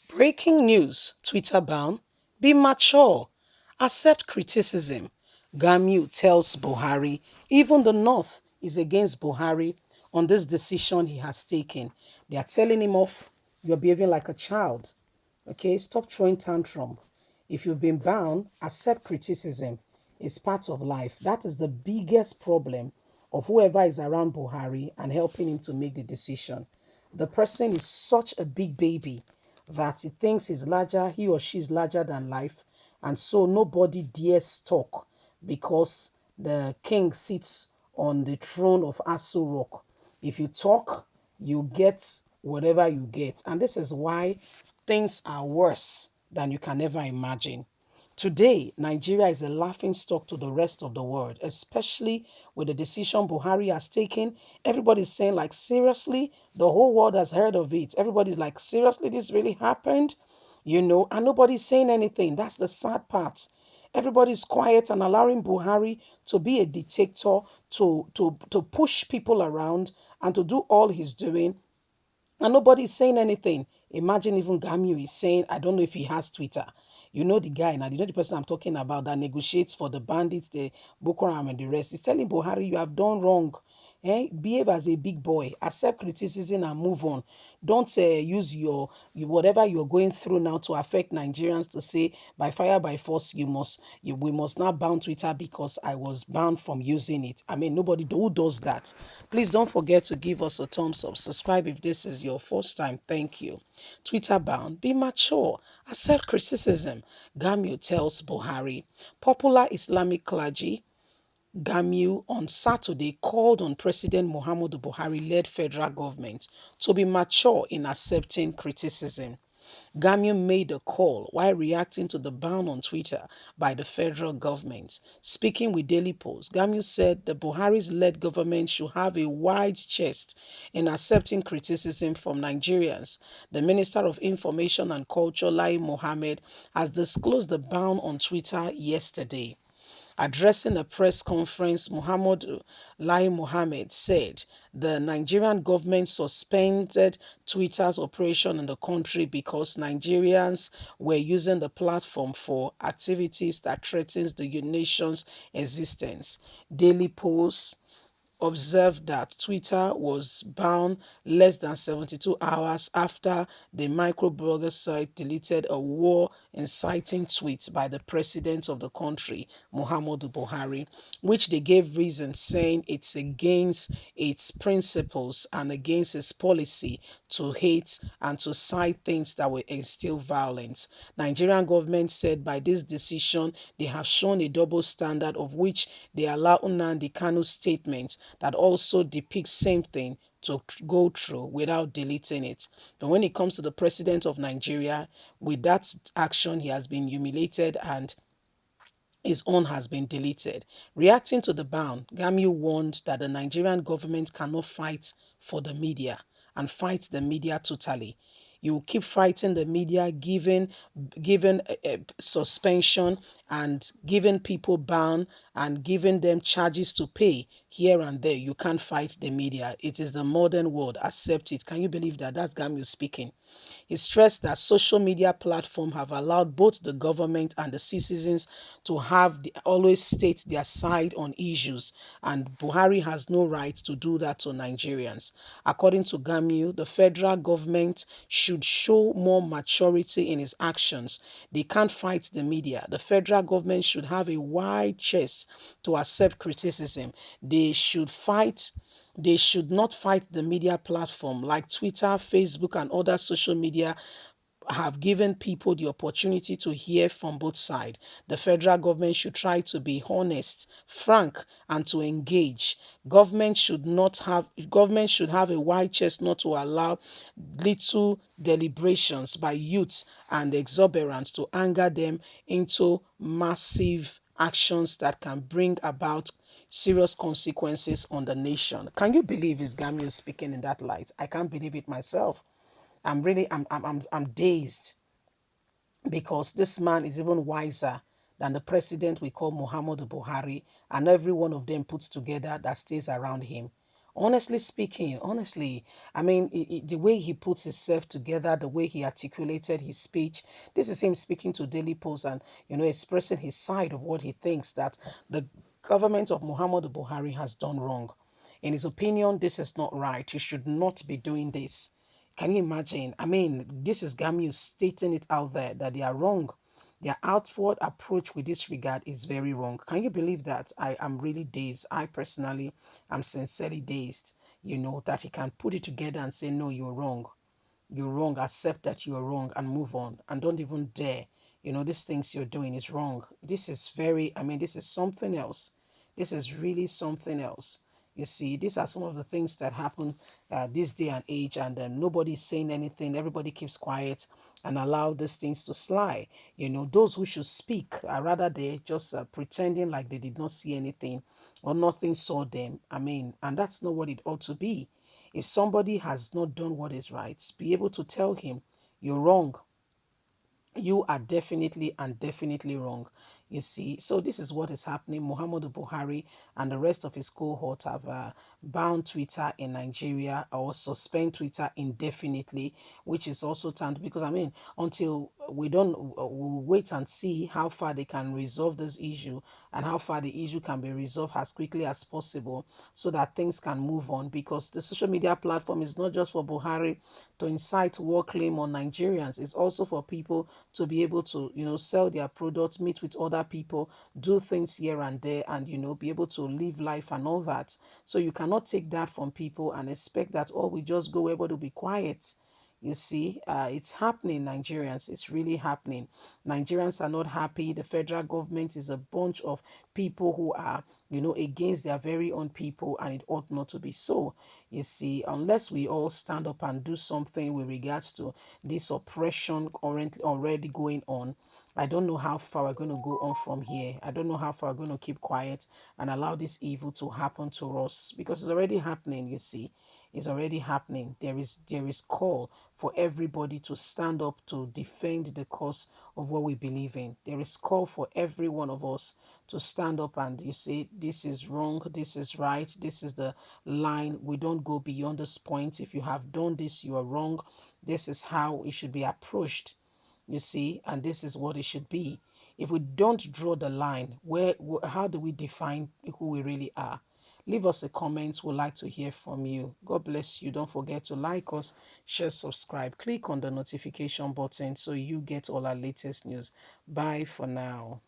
Breaking news, Twitter ban, be mature, accept criticism. Gamu tells Buhari, even the North is against Buhari on this decision he has taken. They are telling him off, you're behaving like a child. Okay, stop throwing tantrum. If you've been bound, accept criticism. It's part of life. That is the biggest problem of whoever is around Buhari and helping him to make the decision. The person is such a big baby that he thinks he's larger, he or she is larger than life, and so nobody dares talk because the king sits on the throne of Asu Rock. If you talk, you get whatever you get. And this is why things are worse than you can ever imagine. Today, Nigeria is a laughing stock to the rest of the world, especially with the decision Buhari has taken. Everybody's saying, like, seriously, the whole world has heard of it. Everybody's like, seriously, this really happened? And nobody's saying anything. That's the sad part. Everybody's quiet and allowing Buhari to be a dictator, to push people around and to do all he's doing, and nobody's saying anything. Imagine even Gamu is saying, I don't know if he has Twitter. You know the guy now, you know the person I'm talking about that negotiates for the bandits, the Boko Haram and the rest. He's telling Buhari, you have done wrong. Behave as a big boy, accept criticism and move on. Don't use whatever you're going through now to affect Nigerians to say by fire by force we must not ban Twitter because I was banned from using it. I mean, nobody who does that. Please don't forget to give us a thumbs up. Subscribe if this is your first time. Thank you. Twitter bound. Be mature. Accept criticism. Gamil tells Buhari. Popular Islamic clergy Gamu on Saturday called on President Muhammadu Buhari-led federal government to be mature in accepting criticism. Gamu made a call while reacting to the ban on Twitter by the federal government. Speaking with Daily Post, Gamu said the Buhari's-led government should have a wide chest in accepting criticism from Nigerians. The Minister of Information and Culture, Lai Mohammed, has disclosed the ban on Twitter yesterday. Addressing a press conference, Muhammad Lai Mohammed said the Nigerian government suspended Twitter's operation in the country because Nigerians were using the platform for activities that threatens the nation's existence. Daily Post observed that Twitter was banned less than 72 hours after the microblogger site deleted a war inciting tweet by the president of the country, Muhammadu Buhari, which they gave reasons saying it's against its principles and against its policy to hate and to cite things that will instill violence. Nigerian government said by this decision they have shown a double standard of which they allow Nnamdi Kanu's statement that also depicts same thing to go through without deleting it. But when it comes to the president of Nigeria, with that action, he has been humiliated and his own has been deleted. Reacting to the ban, Gamu warned that the Nigerian government cannot fight for the media and fight the media totally. You keep fighting the media, giving suspension and giving people ban and giving them charges to pay here and there. You can't fight the media. It is the modern world. Accept it. Can you believe that? That's Gamu speaking. He stressed that social media platforms have allowed both the government and the citizens to always state their side on issues, and Buhari has no right to do that to Nigerians. According to Gamu, the federal government should show more maturity in its actions. They can't fight the media. The federal government should have a wide chest to accept criticism. They should not fight the media platform like Twitter, Facebook, and other social media have given people the opportunity to hear from both sides. The federal government should try to be honest, frank, and to engage. Government should have a wide chest not to allow little deliberations by youths and exuberance to anger them into massive actions that can bring about serious consequences on the nation. Can you believe it's Gamio speaking in that light? I can't believe it myself. I'm dazed because this man is even wiser than the president we call Muhammadu Buhari and every one of them puts together that stays around him. Honestly speaking, honestly, I mean, the way he puts himself together, the way he articulated his speech, this is him speaking to Daily Post and, expressing his side of what he thinks that the government of Muhammadu Buhari has done wrong. In his opinion, this is not right. You should not be doing this. Can you imagine? I mean, this is Gamu stating it out there that they are wrong. Their outward approach with this regard is very wrong. Can you believe that? I am really dazed. I personally am sincerely dazed, that he can put it together and say, no, you're wrong. You're wrong. Accept that you're wrong and move on. And don't even dare. These things you're doing is wrong. This is this is something else. This is really something else. You see, these are some of the things that happen this day and age, and nobody's saying anything. Everybody keeps quiet and allow these things to slide. Those who should speak are rather they just pretending like they did not see anything or nothing saw them. And that's not what it ought to be. If somebody has not done what is right, be able to tell him, you're wrong, you are definitely and definitely wrong. You see, so this is what is happening. Muhammadu Buhari and the rest of his cohort have banned Twitter in Nigeria or suspend Twitter indefinitely, which is also time because until we don't we'll wait and see how far they can resolve this issue and how far the issue can be resolved as quickly as possible so that things can move on, because the social media platform is not just for Buhari to incite war claim on Nigerians. It's also for people to be able to, sell their products, meet with other people, do things here and there, and, be able to live life and all that. So you cannot take that from people and expect that, oh, we just go able to be quiet. You see, it's happening, Nigerians. It's really happening. Nigerians are not happy. The federal government is a bunch of people who are, against their very own people, and it ought not to be so. You see, unless we all stand up and do something with regards to this oppression currently already going on, I don't know how far we're going to go on from here. I don't know how far we're going to keep quiet and allow this evil to happen to us, because it's already happening, you see. It's already happening. There is call for everybody to stand up to defend the cause of what we believe in. There is call for every one of us to stand up and you say, this is wrong, this is right, this is the line. We don't go beyond this point. If you have done this, you are wrong. This is how it should be approached, you see, and this is what it should be. If we don't draw the line, how do we define who we really are? Leave us a comment. We'd like to hear from you. God bless you. Don't forget to like us, share, subscribe. Click on the notification button so you get all our latest news. Bye for now.